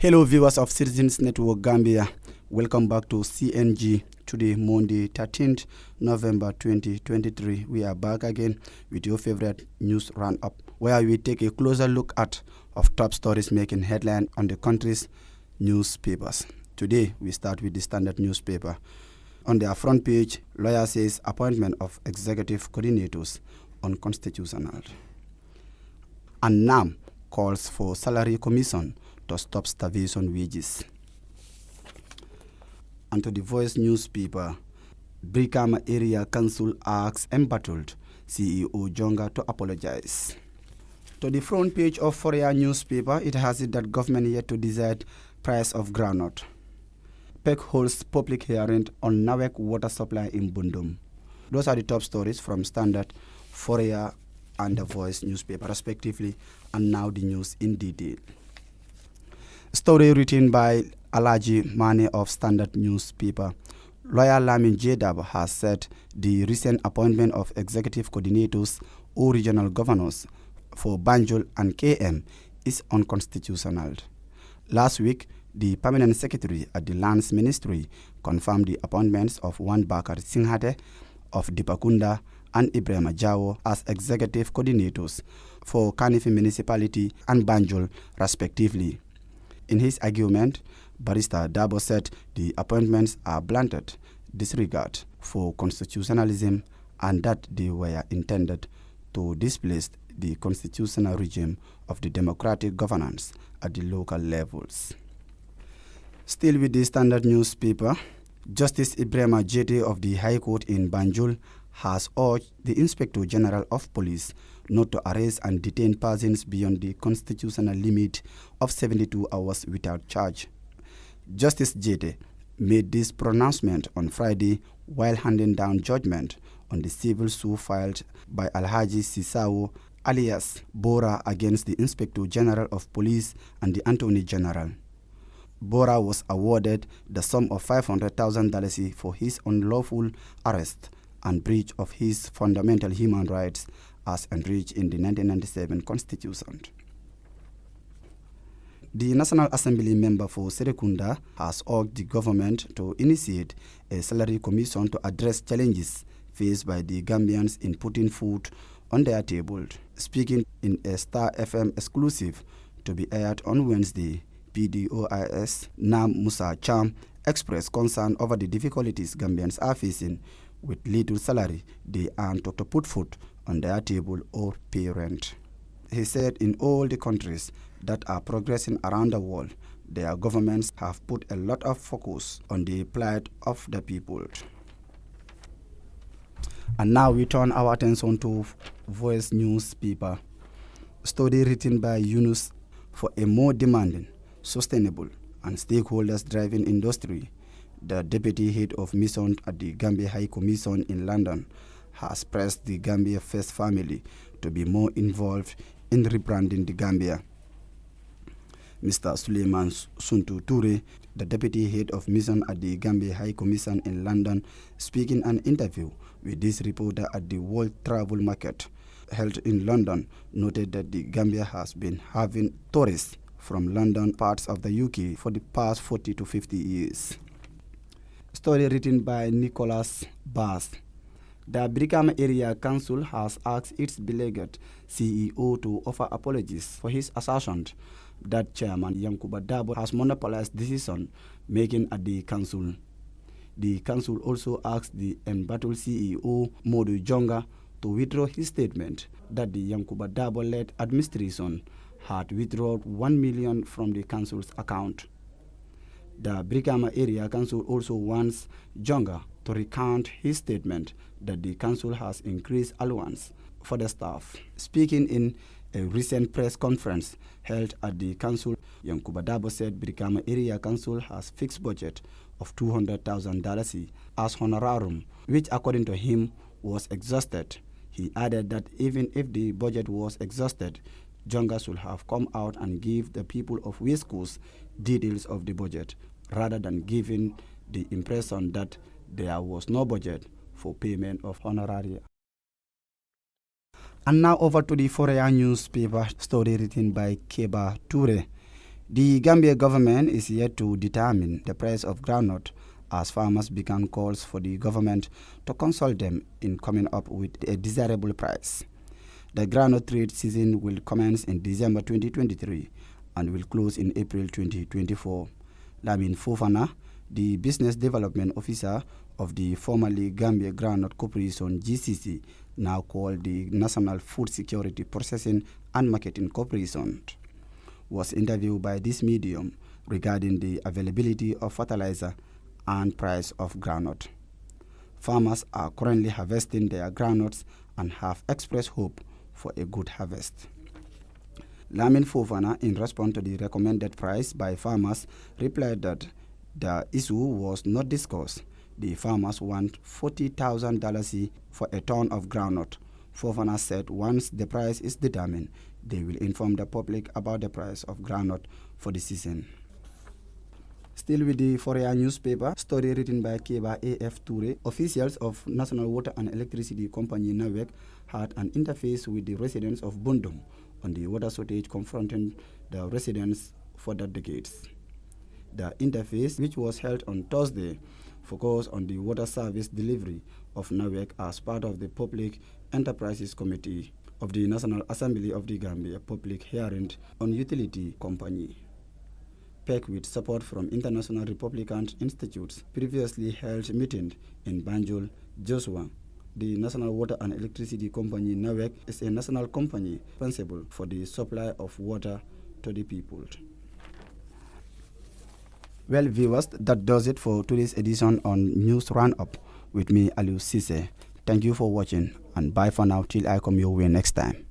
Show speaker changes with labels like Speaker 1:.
Speaker 1: Hello viewers of Citizens Network Gambia. Welcome back to CNG. Today, Monday, 13th November 2023. We are back again with your favorite news roundup, where we take a closer look at of top stories making headline on the country's newspapers. Today, we start with the Standard newspaper. On their front page, lawyer says appointment of executive coordinators unconstitutional. And NAM calls for salary commission to stop starvation wages. And to the Voice newspaper, Brikama Area Council asks embattled CEO Jonga to apologize. To the front page of Foria newspaper, it has it that government yet to decide price of groundnut. PEC holds public hearing on Nawek water supply in Bundum. Those are the top stories from Standard, Foria, and the Voice newspaper, respectively. And now the news in detail. Story written by Alaji Mane of Standard newspaper. Lawyer Lamin Jedab has said the recent appointment of executive coordinators or regional governors for Banjul and KM is unconstitutional. Last week, the permanent secretary at the Lands Ministry confirmed the appointments of Wan Bakar Singhate of Dipakunda and Ibrahim Jawo as executive coordinators for Kanifi Municipality and Banjul, respectively. In his argument, Barrister Dabo said the appointments are blunted disregard for constitutionalism and that they were intended to displace the constitutional regime of the democratic governance at the local levels. Still with the Standard newspaper, Justice Ibrahim Jete of the High Court in Banjul has urged the Inspector General of Police not to arrest and detain persons beyond the constitutional limit of 72 hours without charge. Justice Jete made this pronouncement on Friday while handing down judgment on the civil suit filed by Alhaji Sisao alias Bora against the Inspector General of Police and the Attorney General. Bora was awarded the sum of $500,000 for his unlawful arrest and breach of his fundamental human rights as enriched in the 1997 Constitution. The National Assembly member for Serekunda has urged the government to initiate a salary commission to address challenges faced by the Gambians in putting food on their table. Speaking in a Star FM exclusive to be aired on Wednesday, PDOIS Nam Musa Cham expressed concern over the difficulties Gambians are facing with little salary they earn to put food on their table or pay rent. He said in all the countries that are progressing around the world, their governments have put a lot of focus on the plight of the people. And now we turn our attention to Voice newspaper. Story written by Yunus for a more demanding, sustainable, and stakeholders-driven industry. The deputy head of mission at the Gambia High Commission in London has pressed the Gambia First family to be more involved in rebranding the Gambia. Mr. Suleiman Suntu Toure, the deputy head of mission at the Gambia High Commission in London, speaking an interview with this reporter at the World Travel Market held in London, noted that the Gambia has been having tourists from London parts of the UK for the past 40 to 50 years. Story written by Nicholas Bass. The Brikama Area Council has asked its delegate CEO to offer apologies for his assertion that Chairman Yankuba Dabo has monopolized decision making at the council. The council also asked the embattled CEO Modu Jonga to withdraw his statement that the Yankuba Dabo-led administration had withdrawn $1 million from the council's account. The Brikama Area Council also wants Jonga to recount his statement that the council has increased allowance for the staff. Speaking in a recent press conference held at the council, Yankuba Dabo said Brikama Area Council has fixed budget of $200,000 as honorarium, which according to him was exhausted. He added that even if the budget was exhausted, Jonga should have come out and give the people of West Coast details of the budget, rather than giving the impression that there was no budget for payment of honoraria. And now over to the Foria newspaper, story written by Keba Toure. The Gambia government is yet to determine the price of groundnut as farmers began calls for the government to consult them in coming up with a desirable price. The groundnut trade season will commence in December 2023 and will close in April 2024. Lamin Fofana, the Business Development Officer of the formerly Gambia Groundnut Corporation GCC, now called the National Food Security Processing and Marketing Corporation, was interviewed by this medium regarding the availability of fertilizer and price of groundnut. Farmers are currently harvesting their groundnuts and have expressed hope for a good harvest. Lamin Fofana, in response to the recommended price by farmers, replied that the issue was not discussed. The farmers want $40,000 for a ton of groundnut. Fofana said once the price is determined, they will inform the public about the price of groundnut for the season. Still with the Foria newspaper, story written by Keba A.F. Toure, officials of National Water and Electricity Company NAWEC had an interface with the residents of Bundum on the water shortage confronting the residents for decades. The interface, which was held on Thursday, focused on the water service delivery of NAWEC as part of the Public Enterprises Committee of the National Assembly of the Gambia public hearing on utility company. PEC, with support from international Republican institutes, previously held meeting in Banjul, Joshua. The National Water and Electricity Company NAWEC is a national company responsible for the supply of water to the people. Well, viewers, that does it for today's edition on News Roundup with me, Aliou Cisse. Thank you for watching, and bye for now till I come your way next time.